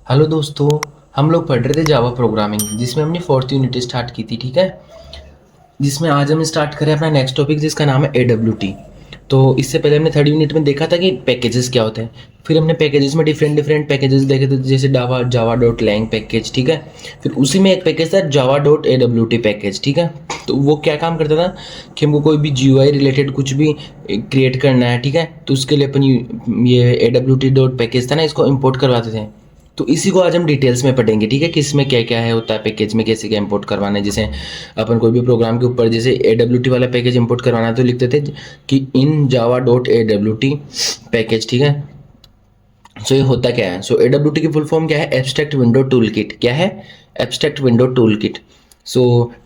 Hello दोस्तों। हम लोग पढ़ रहे थे जावा प्रोग्रामिंग जिसमें हमने फोर्थ यूनिट स्टार्ट की थी। ठीक है, जिसमें आज हम स्टार्ट करें अपना नेक्स्ट टॉपिक जिसका नाम है AWT। तो इससे पहले हमने थर्ड यूनिट में देखा था कि पैकेजेस क्या होते हैं। फिर हमने पैकेजेस में डिफरेंट डिफरेंट पैकेजेस देखे थे, जैसे जावा जावा डॉट लैंग पैकेज। ठीक है, फिर उसी में एक पैकेज था जावा डॉट AWT पैकेज। ठीक है, तो वो क्या काम करता था कि हमको कोई भी GUI रिलेटेड कुछ भी क्रिएट करना है। ठीक है, तो उसके लिए अपन ये AWT डॉट पैकेज था ना, इसको इम्पोर्ट करवाते थे। तो इसी को आज हम डिटेल्स में पढ़ेंगे। ठीक है, कि इसमें क्या क्या है होता है, पैकेज में कैसे क्या इंपोर्ट करवाना है। जैसे अपन कोई भी प्रोग्राम के ऊपर जैसे AWT वाला पैकेज इंपोर्ट करवाना है तो लिखते थे कि इन जावा डॉट AWT पैकेज। ठीक है, सो ये होता क्या है। सो AWT की फुल फॉर्म क्या है? Abstract window tool kit. क्या है? Abstract window tool kit. So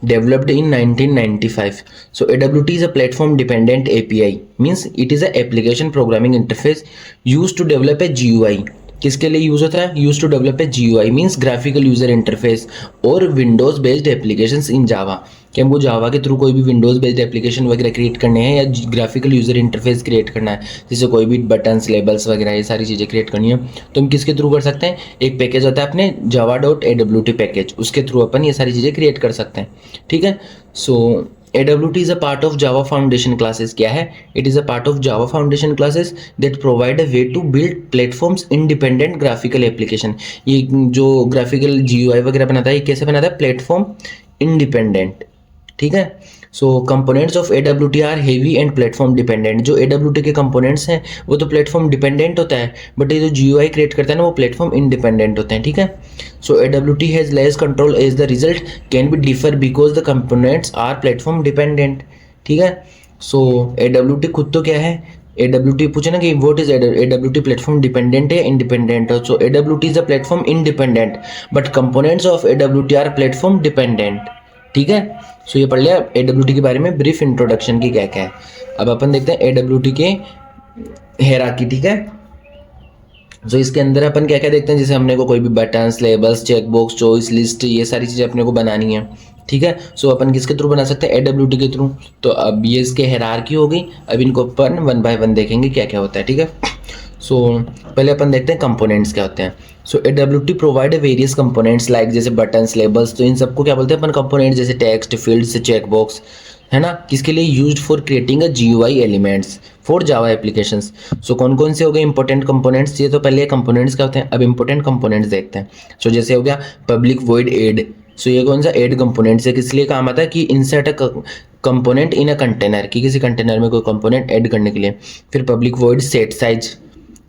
developed in 1995. So AWT is a platform dependent API, means it is a application programming interface used to develop a GUI. किसके लिए use होता है? Use to develop a GUI means graphical user interface और Windows based applications in Java. कि हमको Java के through कोई भी विंडोज बेस्ड एप्लीकेशन वगैरह क्रिएट करने हैं या ग्राफिकल यूजर इंटरफेस क्रिएट करना है, जैसे कोई भी बटन्स, लेबल्स वगैरह ये सारी चीज़ें क्रिएट करनी है तो हम किसके थ्रू कर सकते हैं? एक पैकेज होता है अपने जावा डॉट AWT पैकेज, उसके थ्रू अपन ये सारी चीज़ें क्रिएट कर सकते हैं। ठीक है, so AWT is a part of Java Foundation classes. क्या है? It is a part of Java Foundation classes that provide a way to build platforms independent graphical application. ये जो graphical GUI वगैरह बनाता है, ये कैसे बनाता है? Platform independent. ठीक है, so components of AWT are heavy and platform dependent. जो AWT के कंपोनेंट्स हैं वो तो प्लेटफॉर्म डिपेंडेंट होता है, बट ये जो GUI क्रिएट करता है ना वो प्लेटफॉर्म इंडिपेंडेंट होते हैं। ठीक है, so AWT has less control as the result can be differ because the components are platform dependent. ठीक है, सो AWT खुद तो क्या है? AWT पूछे ना कि what is AWT platform dependent है independent? So AWT is a platform independent but components of AWT are platform dependent. ठीक है, सो ये पढ़ लिया AWT के बारे में ब्रीफ इंट्रोडक्शन की क्या क्या है। अब अपन देखते हैं AWT के हेराकी। ठीक है, तो इसके अंदर अपन क्या क्या देखते हैं, जैसे हमने को कोई भी buttons, labels, checkbox, choice list, ये सारी चीज़ें अपने को बनानी है। ठीक है, सो अपन किसके थ्रू बना सकते हैं? AWT के थ्रू। तो अब ये इसके हेरारकी हो गई। अब इनको अपन वन बाय वन देखेंगे क्या क्या होता है। ठीक है, सो पहले अपन देखते हैं कंपोनेंट्स क्या होते हैं। So AWT provide various components like जैसे बटन्स, लेबल्स, तो इन सबको क्या बोलते हैं अपन? कंपोनेंट। जैसे टेक्स्ट, फील्ड्स, चेकबॉक्स, है ना, किसके लिए? Used for creating a GUI elements for Java applications. So कौन कौन से हो गए इंपॉर्टेंट कंपोनेंट्स? ये तो पहले कंपोनेंट्स क्या होते हैं, अब इंपॉर्टेंट कंपोनेंट्स देखते हैं। सो जैसे हो गया पब्लिक वॉइड एड। सो ये कौन सा? एड कंपोनेंट से किस लिए काम आता है? कि insert a component in a container, कि किसी कंटेनर में कोई कंपोनेंट ऐड करने के लिए। फिर पब्लिक वॉइड सेट साइज।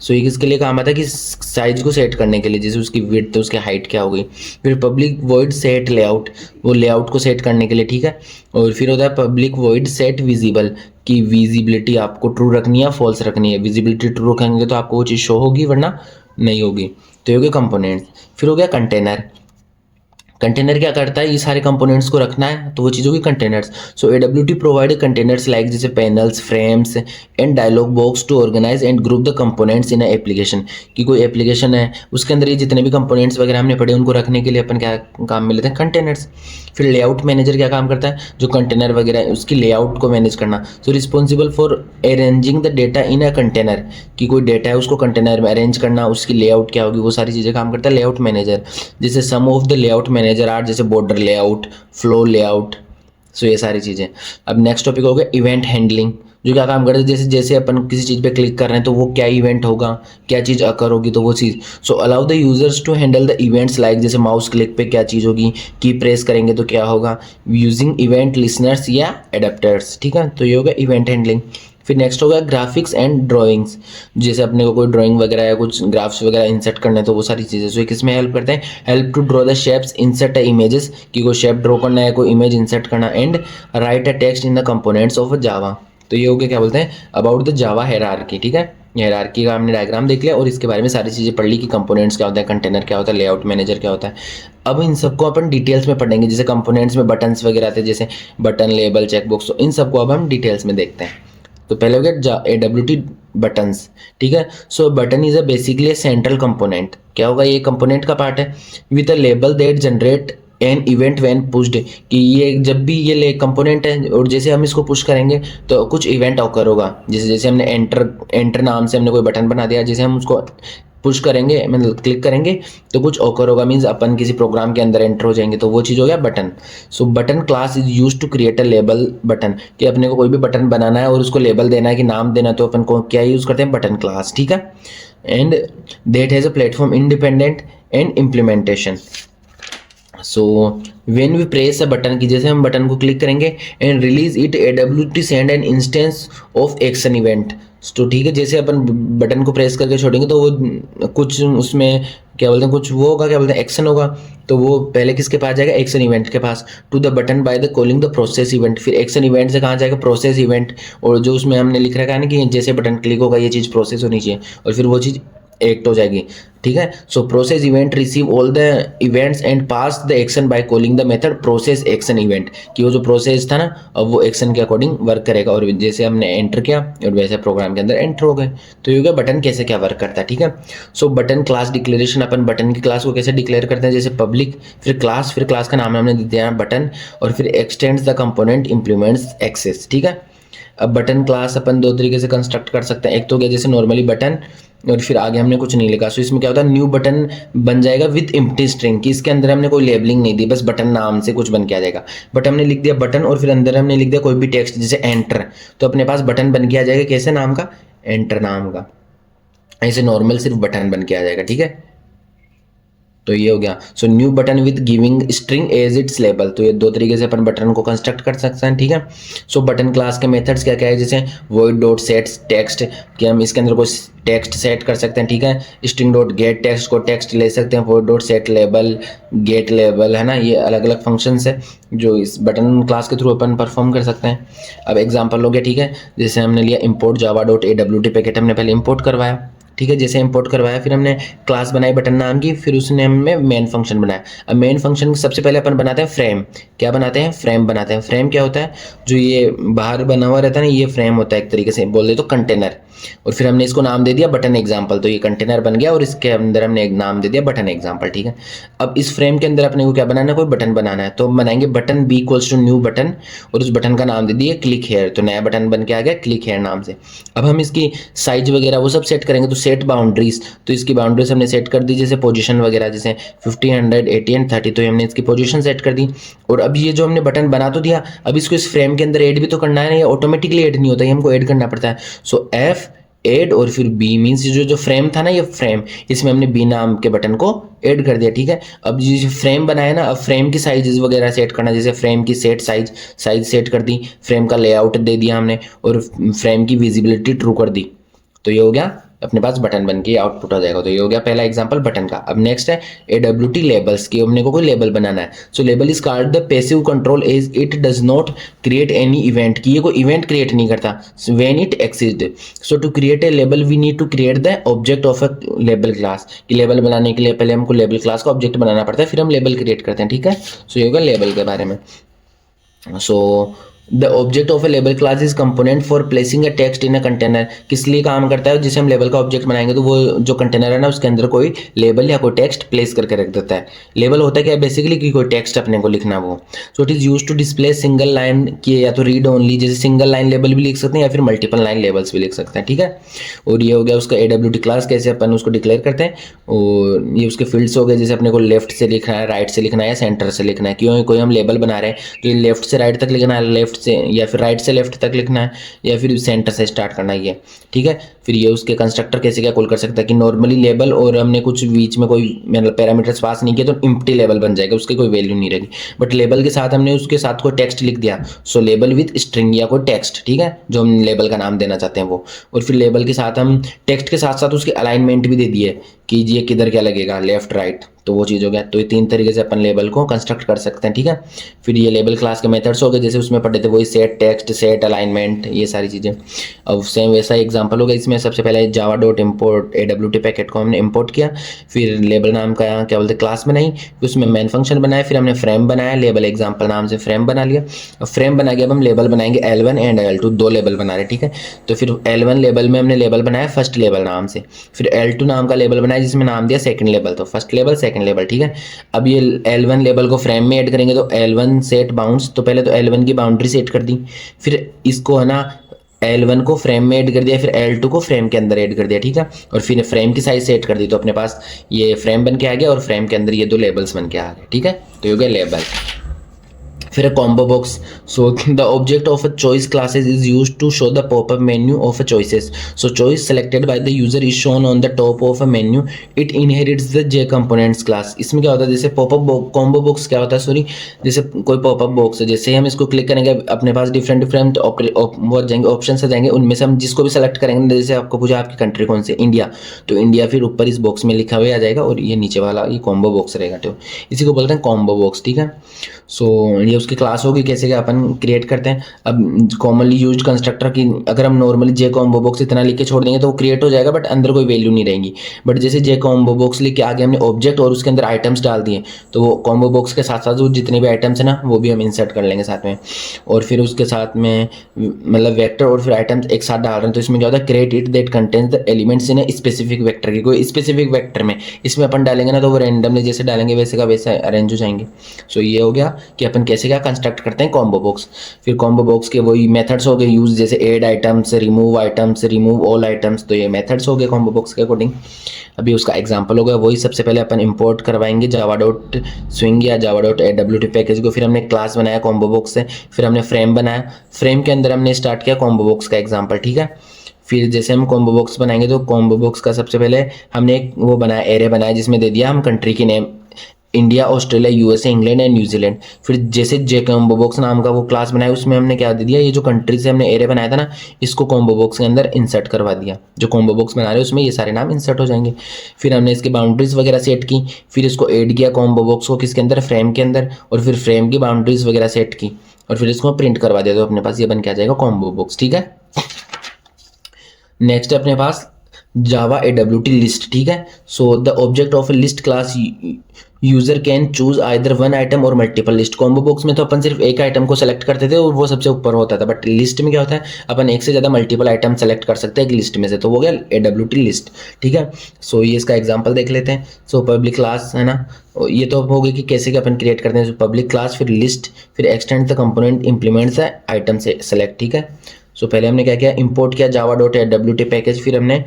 सो ये किसके लिए काम आता है? कि साइज को सेट करने के लिए, जैसे उसकी विड्थ, उसकी हाइट क्या होगी। फिर पब्लिक वॉइड सेट लेआउट, वो लेआउट को सेट करने के लिए। ठीक है, और फिर होता है पब्लिक वॉइड सेट विजिबल, की विजिबिलिटी आपको ट्रू रखनी है, फॉल्स रखनी है। विजिबिलिटी ट्रू रखेंगे तो आपको वो चीज़ शो होगी, वरना नहीं होगी। तो ये हो गया कंपोनेंट्स। फिर हो गया कंटेनर। कंटेनर क्या करता है? ये सारे कंपोनेंट्स को रखना है तो वो चीज़ होगी containers. So AWT provide containers like जैसे panels, frames and dialog box to organize and group the components in application. कि कोई एप्लीकेशन है उसके अंदर ये जितने भी कंपोनेंट्स वगैरह हमने पढ़े उनको रखने के लिए अपन क्या काम में लेते हैं? कंटेनर्स। फिर लेआउट मैनेजर क्या काम करता है? जो कंटेनर वगैरह है उसकी लेआउट को मैनेज करना। So responsible for arranging the data in a container, कि कोई डेटा है उसको कंटेनर में अरेंज करना, उसकी लेआउट क्या होगी, वो सारी चीज़ें काम करता है लेआउट मैनेजर। जैसे some of the layout manager are जैसे border layout, flow layout. So ये सारी चीज़ें। अब नेक्स्ट टॉपिक हो गया इवेंट हैंडलिंग, जो क्या काम करता है? जैसे जैसे अपन किसी चीज़ पे क्लिक कर रहे हैं तो वो क्या इवेंट होगा, क्या चीज़ अकर होगी, तो वो चीज़। So allow the users to handle the events like जैसे माउस क्लिक पे क्या चीज़ होगी, की प्रेस करेंगे तो क्या होगा, यूजिंग इवेंट लिसनर्स या एडेप्टर्स। ठीक है, तो ये होगा इवेंट हैंडलिंग। फिर नेक्स्ट होगा ग्राफिक्स एंड ड्राइंग्स, जैसे अपने को कोई ड्राइंग वगैरह या कुछ ग्राफ्स वगैरह इंसर्ट करना है तो वो सारी चीज़ें। सो ये किस में हेल्प करते हैं? Help to draw the shapes, insert images, कि कोई शेप ड्रॉ करना है, कोई इमेज इंसर्ट करना, and write a text in the components of Java. तो ये हो गया क्या बोलते हैं अबाउट द जावा हायरार्की। ठीक है, हायरार्की का हमने डायग्राम देख लिया और इसके बारे में सारी चीज़ें पढ़ ली कि कंपोनेंट्स क्या होता है, कंटेनर क्या होता है, लेआउट मैनेजर क्या होता है। अब इन सबको अपन डिटेल्स में पढ़ेंगे। जैसे कंपोनेंट्स में बटन्स वगैरह आते हैं, जैसे बटन, लेबल, चेकबॉक्स, तो इन सबको अब हम डिटेल्स में देखते हैं। तो पहले हो गया AWT बटन्स। ठीक है, so button is a basically central component. क्या होगा? ये कंपोनेंट का पार्ट है with a label that generate an event when pushed, कि ये जब भी ये ले कंपोनेंट है और जैसे हम इसको पुश करेंगे तो कुछ इवेंट ऑकर होगा। जैसे जैसे हमने एंटर नाम से हमने कोई बटन बना दिया, जैसे हम उसको पुश करेंगे मतलब क्लिक करेंगे तो कुछ ओकर होगा, मीन्स अपन किसी प्रोग्राम के अंदर एंटर हो जाएंगे, तो वो चीज़ हो गया button. So button class is use to create a label button, कि अपने को कोई भी बटन बनाना है और उसको लेबल देना है कि नाम देना है, तो अपन को क्या यूज़ करते हैं, बटन क्लास, ठीक है। And that has a platform independent and implementation. So when we press a button, की जैसे हम बटन को क्लिक करेंगे and release it AWT send an instance of action event. तो ठीक है, जैसे अपन बटन को प्रेस करके छोड़ेंगे तो वो कुछ उसमें क्या बोलते हैं, कुछ वो होगा, क्या बोलते हैं, एक्शन होगा, तो वो पहले किसके पास जाएगा, एक्शन इवेंट के पास, to the button by the calling the process event. फिर एक्शन इवेंट से कहाँ जाएगा, प्रोसेस इवेंट, और जो उसमें हमने लिख रखा है ना कि जैसे बटन क्लिक होगा ये चीज़ प्रोसेस होनी चाहिए, और फिर वो चीज़ एक्ट हो जाएगी, ठीक है। So process event receive all the events and pass the action by calling the method process action event, कि वो जो प्रोसेस था ना अब वो एक्शन के अकॉर्डिंग वर्क करेगा, और जैसे हमने एंटर किया और वैसे प्रोग्राम के अंदर एंटर हो गए। तो ये हो गया बटन कैसे क्या वर्क करता है, ठीक है। सो बटन क्लास डिक्लेरेशन, अपन बटन की क्लास को कैसे डिक्लेयर करते हैं, जैसे पब्लिक, फिर क्लास का नाम हमने दिया बटन, और फिर extends the component implements access, ठीक है। अब बटन क्लास अपन दो तरीके से कंस्ट्रक्ट कर सकते हैं, एक तो क्या जैसे नॉर्मली बटन, और फिर आगे हमने कुछ नहीं लिखा, सो इसमें क्या होता है, न्यू बटन बन जाएगा विद एम्प्टी स्ट्रिंग, कि इसके अंदर हमने कोई लेबलिंग नहीं दी, बस बटन नाम से कुछ बन के आ जाएगा। बट हमने लिख दिया बटन और फिर अंदर हमने लिख दिया कोई भी टेक्स्ट, जैसे एंटर, तो अपने पास बटन बन के आ जाएगा, कैसे नाम का, एंटर नाम का, ऐसे नॉर्मल सिर्फ बटन बन के आ जाएगा, ठीक है। तो ये हो गया। So new button with giving string as its label, तो ये दो तरीके से अपन बटन को कंस्ट्रक्ट कर सकते हैं, ठीक है। सो बटन क्लास के मेथड्स क्या क्या है, जैसे void डॉट सेट टेक्स्ट, कि हम इसके अंदर कोई टेक्स्ट सेट कर सकते हैं, ठीक है। स्ट्रिंग डॉट गेट टेक्स्ट को टेक्स्ट ले सकते हैं, void dot set label, get label, है ना, ये अलग अलग फंक्शंस है जो इस बटन क्लास के थ्रू अपन परफॉर्म कर सकते हैं। अब एग्जाम्पल हो गया, ठीक है, जैसे हमने लिया import java dot AWT packet, हमने पहले इम्पोर्ट करवाया, ठीक है। जैसे इंपोर्ट करवाया फिर हमने क्लास बनाई बटन नाम की, फिर उसने हमें मेन फंक्शन बनाया। अब मेन फंक्शन सबसे पहले अपन बनाते हैं फ्रेम, क्या बनाते हैं, फ्रेम बनाते हैं। फ्रेम क्या होता है, जो ये बाहर बना हुआ रहता है ना, ये फ्रेम होता है, एक तरीके से बोल दे तो कंटेनर, और फिर हमने इसको नाम दे दिया बटन एग्जाम्पल, तो ये कंटेनर बन गया और इसके अंदर हमने एक नाम दे दिया बटन एग्जाम्पल, ठीक है। अब इस फ्रेम के अंदर अपने को क्या बनाना है, कोई बटन बनाना है, तो हम बनाएंगे button B equals to new button, और उस बटन का नाम दे दिए क्लिक हेयर, तो नया बटन बन के आ गया क्लिक हेयर नाम से। अब हम इसकी साइज वगैरह वो सब सेट करेंगे, तो सेट बाउंड्रीज, तो इसकी बाउंड्रीज हमने सेट कर दी, जैसे पोजीशन वगैरह, जैसे 50, 100, 80 एंड 30, तो हमने इसकी पोजीशन सेट कर दी। और अब ये जो हमने बटन बना तो दिया, अब इसको इस फ्रेम के अंदर ऐड भी तो करना है ना, ये ऑटोमेटिकली ऐड नहीं होता, ये हमको ऐड करना पड़ता है। सो एफ ऐड और फिर बी, मीन्स जो फ्रेम था ना, ये फ्रेम, इसमें हमने बी नाम के बटन को ऐड कर दिया, ठीक है। अब ये फ्रेम बनाया ना, अब फ्रेम की साइजेस वगैरह सेट करना, जैसे फ्रेम की साइज सेट कर दी, फ्रेम का लेआउट दे दिया हमने, और फ्रेम की विजिबिलिटी ट्रू कर दी, तो ये हो गया अपने पास बटन बन के आउटपुट आ जाएगा। तो ये हो गया पहला एग्जांपल बटन का। अब नेक्स्ट है AWT लेबल्स की, हमने को कोई लेबल बनाना है। So label is called the passive control as it does not create any event, की ये कोई इवेंट क्रिएट नहीं करता when it exist. So to create a label we need to create the object of a label class, कि label बनाने के लिए पहले हमको लेबल क्लास का ऑब्जेक्ट बनाना पड़ता है, फिर हम लेबल क्रिएट करते हैं, ठीक है। सो ये होगा लेबल के बारे में। सो the object of A label class is component for placing A text in a container, किस लिए काम करता है, जिसे हम लेबल का ऑब्जेक्ट बनाएंगे तो वो जो कंटेनर है ना उसके अंदर कोई लेबल या कोई टेक्स्ट प्लेस करके रख देता है। लेबल होता है क्या, बेसिकली कि कोई टेक्स्ट अपने को लिखना वो। So it is use to display single line की, या तो रीड ओनली, जैसे सिंगल लाइन लेबल भी लिख सकते हैं या फिर मल्टीपल लाइन लेबल्स भी लिख सकते हैं, ठीक है। और ये हो गया उसका AWT क्लास, कैसे अपन उसको डिक्लेयर करते हैं, और ये उसके फील्ड्स हो गए, जैसे अपने को लेफ्ट से लिखना है, राइट से लिखना है, या सेंटर से लिखना है। क्यों, कोई हम लेबल बना रहे हैं तो ये लेफ्ट से राइट तक लिखना है, लेफ्ट से या फिर राइट से लेफ्ट तक लिखना है, या फिर सेंटर से स्टार्ट करना है, ये ठीक है। फिर ये उसके कंस्ट्रक्टर कैसे क्या कॉल कर सकता है, कि नॉर्मली लेबल और हमने कुछ बीच में कोई मतलब पैरामीटर्स पास नहीं किया तो इम्प्टी लेबल बन जाएगा, उसकी कोई वैल्यू नहीं रहेगी। बट लेबल के साथ हमने उसके साथ कोई टेक्स्ट लिख दिया, सो लेबल विद स्ट्रिंग या कोई टेक्स्ट, ठीक है, जो हम लेबल का नाम देना चाहते हैं वो। और फिर लेबल के साथ हम टेक्स्ट के साथ साथ उसके अलाइनमेंट भी दे दिए कि ये किधर क्या लगेगा, लेफ्ट राइट, तो वो चीज़ हो गया। तो ये तीन तरीके से अपन लेबल को कंस्ट्रक्ट कर सकते हैं, ठीक है। फिर ये लेबल क्लास के मेथड्स हो गए, जैसे उसमें पढ़े थे वही सेट टेक्स्ट, सेट अलाइनमेंट, ये सारी चीज़ें। अब सेम वैसा एग्जांपल होगा इसमें, सबसे पहले Java dot import AWT packet को हमने इंपोर्ट किया, फिर लेबल नाम का क्या बोलते क्लास बनाई, फिर उसमें मेन फंक्शन बनाया, फिर हमने फ्रेम बनाया, लेबल एग्जाम्पल नाम से फ्रेम बना लिया। अब फ्रेम बना के अब हम लेबल बनाएंगे L1 एंड L2, दो लेबल बना रहे, ठीक है। तो फिर L1 लेबल में हमने लेबल बनाया फर्स्ट लेबल नाम से, फिर L2 नाम का लेबल बनाया जिसमें नाम दिया सेकंड लेबल, तो फर्स्ट लेबल सेकंड लेबल, ठीक है। अब ये L1 लेबल को फ्रेम में ऐड करेंगे, तो L1 सेट बाउंड्स, तो पहले तो L1 की बाउंड्री सेट कर दी, फिर इसको है ना L1 को फ्रेम में ऐड कर दिया, फिर L2 को फ्रेम के अंदर ऐड कर दिया, ठीक है, और फिर फ्रेम की साइज सेट कर दी, तो अपने पास ये फ्रेम बन के आ गया और फ्रेम के अंदर ये दो लेबल्स बन के आ गए, ठीक है, तो ये हो गया लेबल। फिर combo box, so the object of a choice classes is used to show the popup menu of a choices, so choice selected by the user is shown on the top of a menu, it inherits the J components class. इसमें क्या होता है, जैसे popup combo box क्या होता है, sorry, जैसे कोई पॉपअप बॉक्स है, जैसे हम इसको क्लिक करेंगे अपने पास डिफरेंट डिफरेंट वो जाएंगे ऑप्शन से जाएंगे, उनमें से हम जिसको भी सेलेक्ट करेंगे, जैसे आपको पूछा आपकी कंट्री कौन सी, इंडिया, तो इंडिया फिर ऊपर इस बॉक्स में लिखा हुआ आ जाएगा और ये नीचे वाला ये कॉम्बो बॉक्स रहेगा, तो इसी को बोलते हैं कॉम्बो बॉक्स, ठीक है। सो ये उसकी क्लास होगी, कैसे क्या अपन क्रिएट करते हैं। अब कॉमनली यूज्ड कंस्ट्रक्टर की अगर हम नॉर्मली जे कॉम्बो बॉक्स इतना लिख के छोड़ देंगे तो वो क्रिएट हो जाएगा, बट अंदर कोई वैल्यू नहीं रहेगी। बट जैसे जे कॉम्बो बॉक्स लिख के आगे हमने ऑब्जेक्ट और उसके अंदर आइटम्स डाल दिए, तो वो कॉम्बो बॉक्स के साथ साथ वो जितने भी आइटम्स है ना वो भी हम इंसर्ट कर लेंगे साथ में, और फिर उसके साथ में मतलब वेक्टर और फिर आइटम्स एक साथ डाल रहे हैं, तो इसमें क्या होता है, create it that contains the elements in a specific vector की, कोई स्पेसिफिक वेक्टर में इसमें अपन डालेंगे ना तो वो रैंडमली जैसे डालेंगे वैसे का वैसे अरेंज हो जाएंगे। सो ये हो गया कि अपन कैसे क्या कंस्ट्रक्ट करते हैं कॉम्बो बॉक्स। फिर कॉम्बो बॉक्स के वही मेथड्स हो गए यूज, जैसे add items, remove all items, तो ये मेथड्स हो गए कॉम्बो बॉक्स के अकॉर्डिंग। अभी उसका एग्जांपल हो गया वही, सबसे पहले अपन इंपोर्ट करवाएंगे जावा डॉट स्विंग या जावा डॉट AWT पैकेज को, फिर हमने क्लास बनाया कॉम्बो बॉक्स से, फिर हमने फ्रेम बनाया, फ्रेम के अंदर हमने स्टार्ट किया कॉम्बो बॉक्स का एग्जाम्पल, ठीक है। फिर जैसे हम कॉम्बो बॉक्स बनाएंगे तो कॉम्बो बॉक्स का सबसे पहले हमने एक वो बनाया, एरे बनाया, जिसमें दे दिया हम कंट्री की name, India, Australia, USA, England and New Zealand. फिर जैसे जे कॉम्बो बॉक्स नाम का वो क्लास बनाया, उसमें हमने क्या दे दिया, ये जो कंट्री से हमने एरे बनाया था ना, इसको कॉम्बो बॉक्स के अंदर इंसर्ट करवा दिया, जो कॉम्बो बॉक्स बना रहे हैं उसमें ये सारे नाम इंसर्ट हो जाएंगे। फिर हमने इसकी बाउंड्रीज वगैरह सेट की, फिर इसको ऐड किया कॉम्बो बॉक्स को किसके अंदर, फ्रेम के अंदर, और फिर फ्रेम की बाउंड्रीज वगैरह सेट की, और फिर इसको प्रिंट करवा दिया, तो अपने पास ये बन के आ जाएगा कॉम्बो बॉक्स, ठीक है। नेक्स्ट है अपने पास जावा AWT लिस्ट, ठीक है। सो the object of A list class user can choose either one item और मल्टीपल लिस्ट। कॉम्बो बॉक्स में तो अपन सिर्फ एक आइटम को सेलेक्ट करते थे और वो सबसे ऊपर होता था, बट लिस्ट में क्या होता है, अपन एक से ज़्यादा मल्टीपल आइटम सेलेक्ट कर सकते हैं एक लिस्ट में से, तो वो गया AWT लिस्ट, ठीक है। सो ये इसका एग्जाम्पल देख लेते हैं। सो पब्लिक क्लास है ना, ये तो हो गई कि कैसे कि अपन क्रिएट करते हैं, पब्लिक क्लास, फिर लिस्ट, फिर extend the component, implement the item से सेलेक्ट, ठीक है। सो पहले हमने क्या किया, इंपोर्ट किया जावा डॉट AWT पैकेज, फिर हमने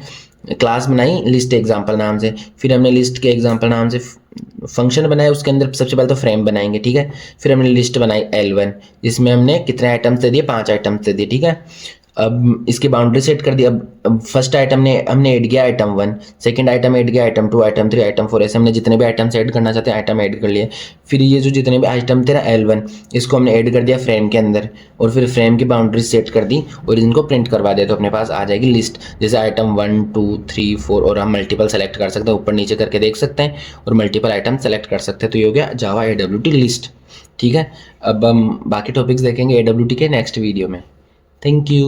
क्लास बनाई लिस्ट एग्जाम्पल नाम से, फिर हमने लिस्ट के एग्जाम्पल नाम से फंक्शन बनाया, उसके अंदर सबसे पहले तो फ्रेम बनाएंगे, ठीक है। फिर हमने लिस्ट बनाई L1, जिसमें हमने कितने आइटम्स दे दिए, 5 आइटम्स दे दिए, ठीक है। अब इसकी बाउंड्री सेट कर दी। अब फर्स्ट आइटम ने हमने ऐड किया आइटम 1, सेकंड आइटम ऐड किया आइटम 2, आइटम 3, आइटम 4, ऐसे हमने जितने भी आइटम्स ऐड करना चाहते हैं आइटम ऐड कर लिए। फिर ये जो जितने भी आइटम थे ना L1, इसको हमने ऐड कर दिया फ्रेम के अंदर, और फिर फ्रेम की बाउंड्री सेट कर दी और इनको प्रिंट करवा दिया, तो अपने पास आ जाएगी लिस्ट, जैसे आइटम 1 2 3 4, और हम मल्टीपल सेलेक्ट कर सकते हैं, ऊपर नीचे करके देख सकते हैं, और मल्टीपल आइटम सेलेक्ट कर सकते हैं। तो ये हो गया जावा AWT लिस्ट, ठीक है। अब हम बाकी टॉपिक्स देखेंगे AWT के नेक्स्ट वीडियो में। Thank you.